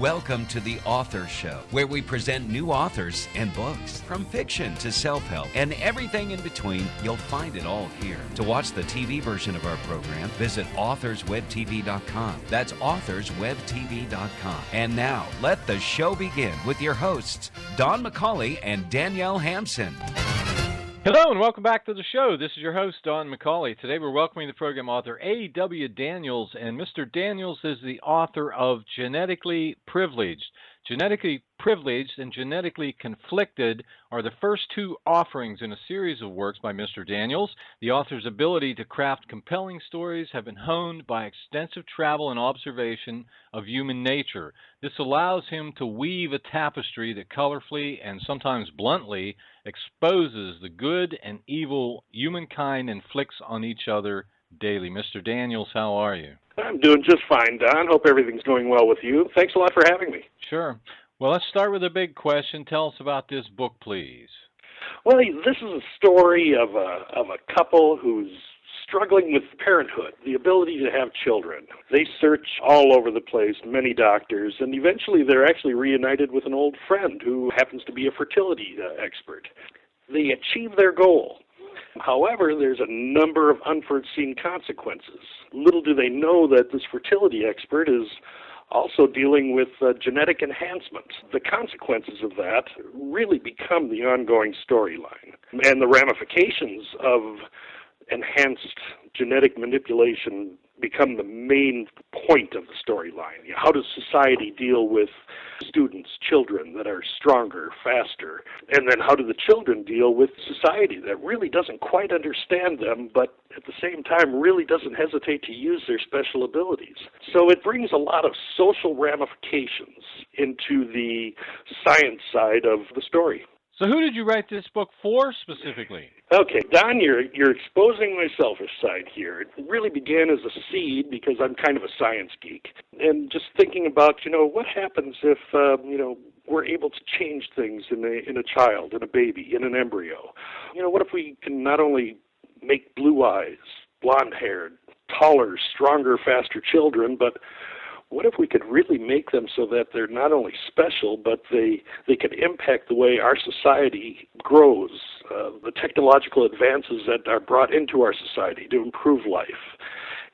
Welcome to The Author Show, where we present new authors and books. From fiction to self-help and everything in between, you'll find it all here. To watch the TV version of our program, visit authorswebtv.com. That's authorswebtv.com. And now, let the show begin with your hosts, Don McCauley and Danielle Hampson. Hello and welcome back to the show. This is your host, Don McCauley. Today we're welcoming the program author A.W. Daniels, and Mr. Daniels is the author of Genetically Privileged. Genetically Privileged and Genetically Conflicted are the first two offerings in a series of works by Mr. Daniels. The author's ability to craft compelling stories have been honed by extensive travel and observation of human nature. This allows him to weave a tapestry that colorfully and sometimes bluntly exposes the good and evil humankind inflicts on each other daily. Mr. Daniels, how are you? I'm doing just fine, Don. Hope everything's going well with you. Thanks a lot for having me. Sure. Well, let's start with a big question. Tell us about this book, please. Well, this is a story of a couple who's struggling with parenthood, the ability to have children. They search all over the place, many doctors, and eventually they're actually reunited with an old friend who happens to be a fertility expert. They achieve their goal. However, there's a number of unforeseen consequences. Little do they know that this fertility expert is also dealing with genetic enhancement. The consequences of that really become the ongoing storyline. And the ramifications of enhanced genetic manipulation become the main point of the storyline. How does society deal with students, children that are stronger, faster? And then how do the children deal with society that really doesn't quite understand them, but at the same time really doesn't hesitate to use their special abilities? So it brings a lot of social ramifications into the science side of the story. So who did you write this book for specifically? Okay, Don, you're exposing my selfish side here. It really began as a seed because I'm kind of a science geek. And just thinking about, what happens if, we're able to change things in a child, in a baby, in an embryo? What if we can not only make blue eyes, blonde-haired, taller, stronger, faster children, but what if we could really make them so that they're not only special, but they can impact the way our society grows, the technological advances that are brought into our society to improve life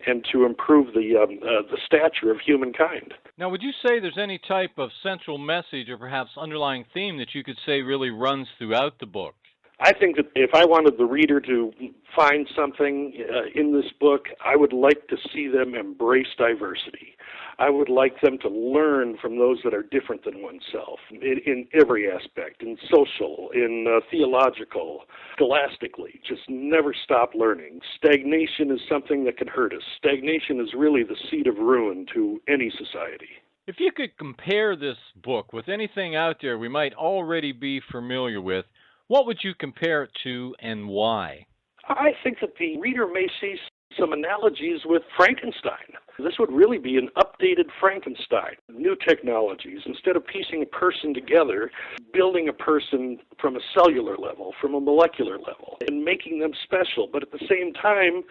and to improve the stature of humankind? Now, would you say there's any type of central message or perhaps underlying theme that you could say really runs throughout the book? I think that if I wanted the reader to find something in this book, I would like to see them embrace diversity. I would like them to learn from those that are different than oneself in every aspect, in social, in theological, scholastically. Just never stop learning. Stagnation is something that can hurt us. Stagnation is really the seed of ruin to any society. If you could compare this book with anything out there we might already be familiar with, what would you compare it to and why? I think that the reader may see some analogies with Frankenstein. This would really be an updated Frankenstein. New technologies. Instead of piecing a person together, building a person from a cellular level, from a molecular level, and making them special. But at the same time,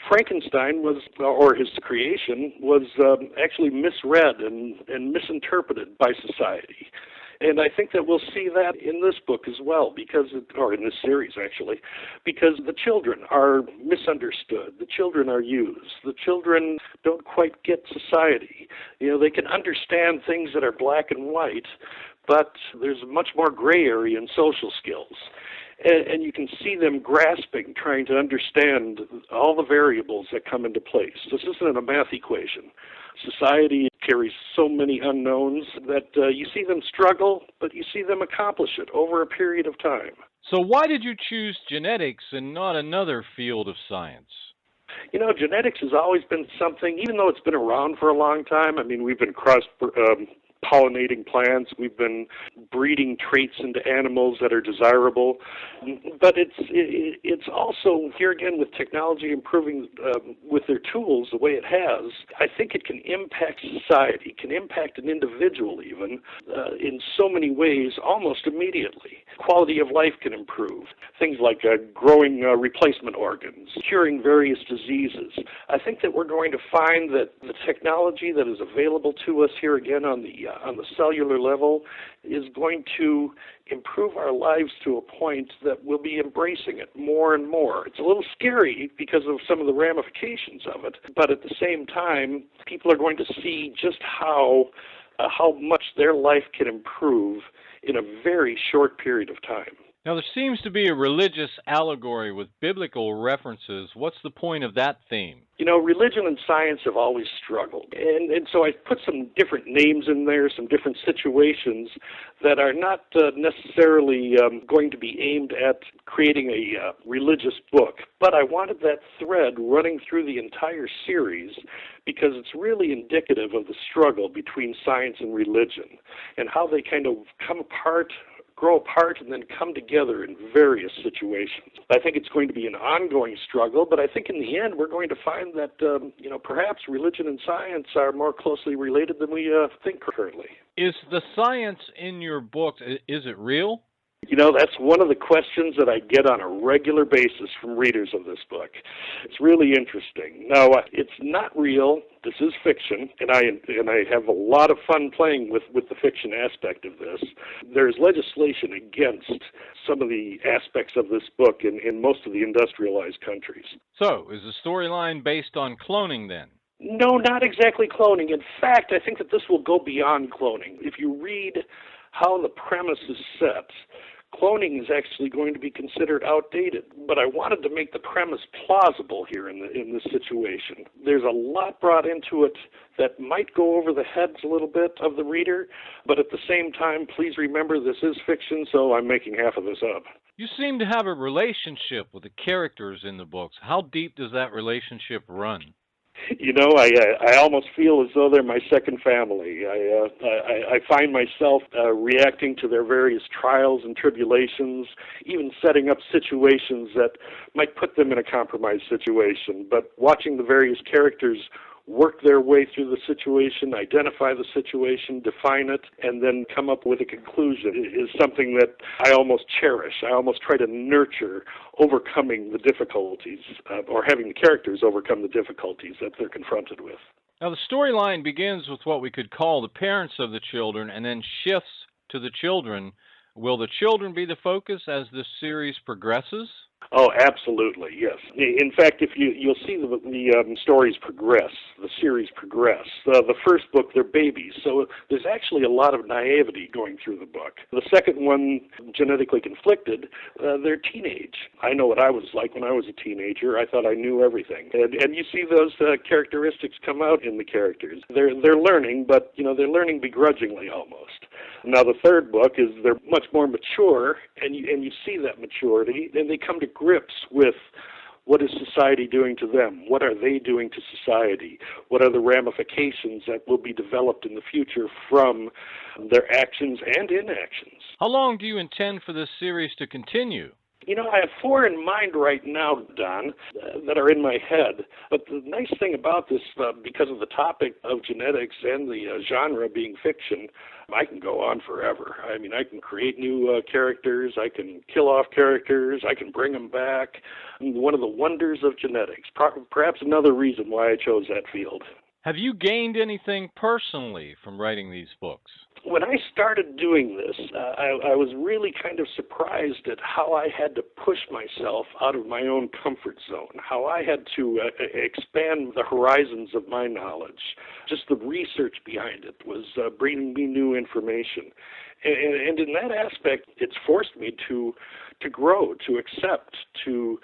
Frankenstein or his creation, was actually misread and misinterpreted by society. And I think that we'll see that in this book as well, or in this series actually, because the children are misunderstood. The children are used. The children don't quite get society. They can understand things that are black and white, but there's much more gray area in social skills. And you can see them grasping, trying to understand all the variables that come into place. This isn't a math equation. Society carries so many unknowns that you see them struggle, but you see them accomplish it over a period of time. So why did you choose genetics and not another field of science? Genetics has always been something, even though it's been around for a long time. I mean, we've been pollinating plants. We've been breeding traits into animals that are desirable. But it's also, here again, with technology improving with their tools the way it has, I think it can impact society, can impact an individual even, in so many ways almost immediately. Quality of life can improve. Things like growing replacement organs, curing various diseases. I think that we're going to find that the technology that is available to us here again on the on the cellular level is going to improve our lives to a point that we'll be embracing it more and more. It's a little scary because of some of the ramifications of it, but at the same time, people are going to see just how much their life can improve in a very short period of time. Now, there seems to be a religious allegory with biblical references. What's the point of that theme? You know, religion and science have always struggled. And so I put some different names in there, some different situations that are not necessarily going to be aimed at creating a religious book. But I wanted that thread running through the entire series because it's really indicative of the struggle between science and religion and how they kind of come apart, grow apart, and then come together in various situations. I think it's going to be an ongoing struggle, but I think in the end we're going to find that, perhaps religion and science are more closely related than we think currently. Is the science in your book, is it real? You know, that's one of the questions that I get on a regular basis from readers of this book. It's really interesting. Now, it's not real. This is fiction, and I have a lot of fun playing with the fiction aspect of this. There's legislation against some of the aspects of this book in most of the industrialized countries. So, is the storyline based on cloning then? No, not exactly cloning. In fact, I think that this will go beyond cloning. If you read how the premise is set, cloning is actually going to be considered outdated, but I wanted to make the premise plausible here in this situation. There's a lot brought into it that might go over the heads a little bit of the reader, but at the same time, please remember this is fiction, so I'm making half of this up. You seem to have a relationship with the characters in the books. How deep does that relationship run? You know, I almost feel as though they're my second family. I find myself reacting to their various trials and tribulations, even setting up situations that might put them in a compromised situation. But watching the various characters work their way through the situation, identify the situation, define it, and then come up with a conclusion is something that I almost cherish. I almost try to nurture overcoming the difficulties, or having the characters overcome the difficulties that they're confronted with. Now, the storyline begins with what we could call the parents of the children and then shifts to the children. Will the children be the focus as this series progresses? Oh, absolutely, yes. In fact, if you'll see the stories progress, the series progress. The first book, they're babies, so there's actually a lot of naivety going through the book. The second one, Genetically Conflicted, they're teenage. I know what I was like when I was a teenager. I thought I knew everything, and you see those characteristics come out in the characters. They're learning, but they're learning begrudgingly almost. Now, the third book is they're much more mature, and you see that maturity, and they come to grips with what is society doing to them? What are they doing to society? What are the ramifications that will be developed in the future from their actions and inactions? How long do you intend for this series to continue? I have 4 in mind right now, Don, that are in my head. But the nice thing about this, because of the topic of genetics and the genre being fiction, I can go on forever. I mean, I can create new characters. I can kill off characters. I can bring them back. One of the wonders of genetics, perhaps another reason why I chose that field. Have you gained anything personally from writing these books? When I started doing this, I was really kind of surprised at how I had to push myself out of my own comfort zone, how I had to expand the horizons of my knowledge. Just the research behind it was bringing me new information. And in that aspect, it's forced me to grow, to accept, to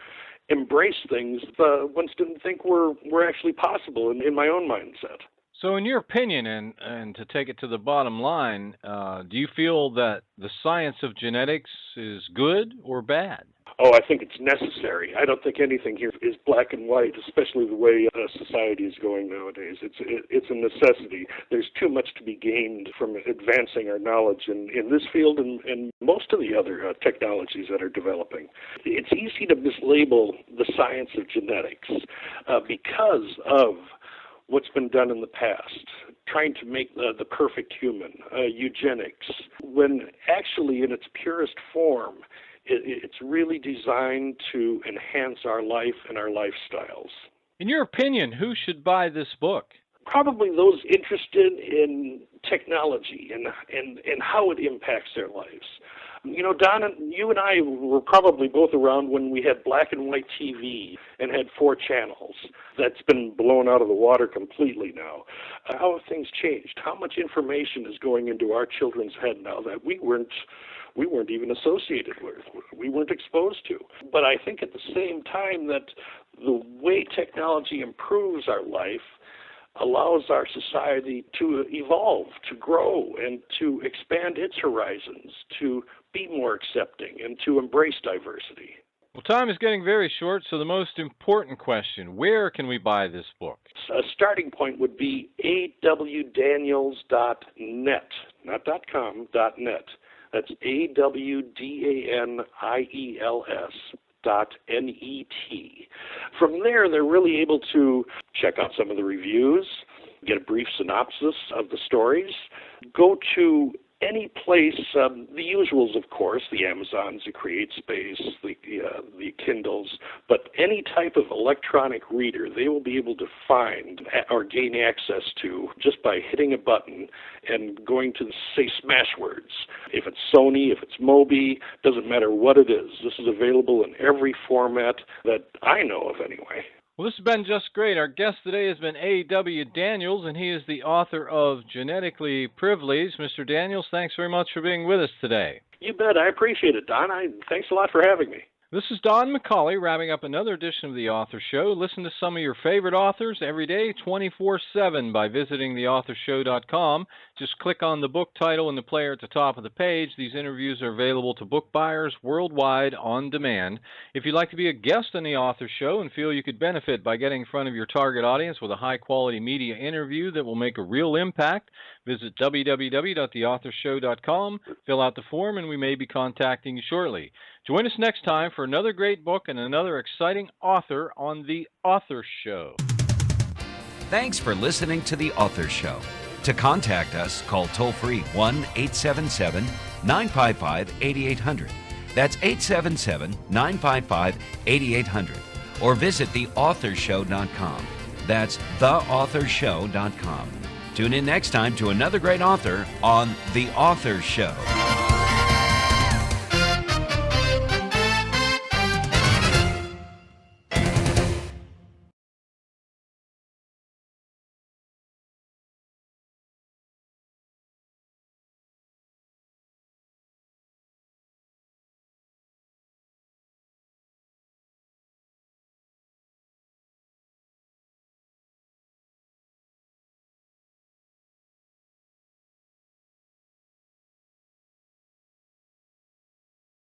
embrace things that once didn't think were actually possible in my own mindset. So in your opinion, and to take it to the bottom line, do you feel that the science of genetics is good or bad? Oh, I think it's necessary. I don't think anything here is black and white, especially the way society is going nowadays. It's a necessity. There's too much to be gained from advancing our knowledge in this field and most of the other technologies that are developing. It's easy to mislabel the science of genetics because of what's been done in the past, trying to make the perfect human, eugenics, when actually in its purest form, it's really designed to enhance our life and our lifestyles. In your opinion, who should buy this book? Probably those interested in technology and how it impacts their lives. You know, Don, you and I were probably both around when we had black and white TV and had 4 channels. That's been blown out of the water completely now. How have things changed? How much information is going into our children's head now that we weren't even associated with, we weren't exposed to? But I think at the same time that the way technology improves our life allows our society to evolve, to grow, and to expand its horizons, to be more accepting, and to embrace diversity. Well, time is getting very short, so the most important question, where can we buy this book? A starting point would be awdaniels.net, not .com, .net. That's AWDANIELS.net. From there, they're really able to check out some of the reviews, get a brief synopsis of the stories, go to any place, the usuals, of course, the Amazons, the CreateSpace, the Kindles, but any type of electronic reader they will be able to find or gain access to just by hitting a button and going to, say, Smashwords. If it's Sony, if it's Moby, doesn't matter what it is. This is available in every format that I know of anyway. Well, this has been just great. Our guest today has been A.W. Daniels, and he is the author of Genetically Privileged. Mr. Daniels, thanks very much for being with us today. You bet. I appreciate it, Don. Thanks a lot for having me. This is Don McCauley wrapping up another edition of The Author Show. Listen to some of your favorite authors every day, 24/7, by visiting theauthorshow.com. Just click on the book title in the player at the top of the page. These interviews are available to book buyers worldwide on demand. If you'd like to be a guest on The Author Show and feel you could benefit by getting in front of your target audience with a high-quality media interview that will make a real impact, visit www.theauthorshow.com, fill out the form, and we may be contacting you shortly. Join us next time for another great book and another exciting author on The Author Show. Thanks for listening to The Author Show. To contact us, call toll-free 1-877-955-8800. That's 877-955-8800. Or visit theauthorshow.com. That's theauthorshow.com. Tune in next time to another great author on The Author Show.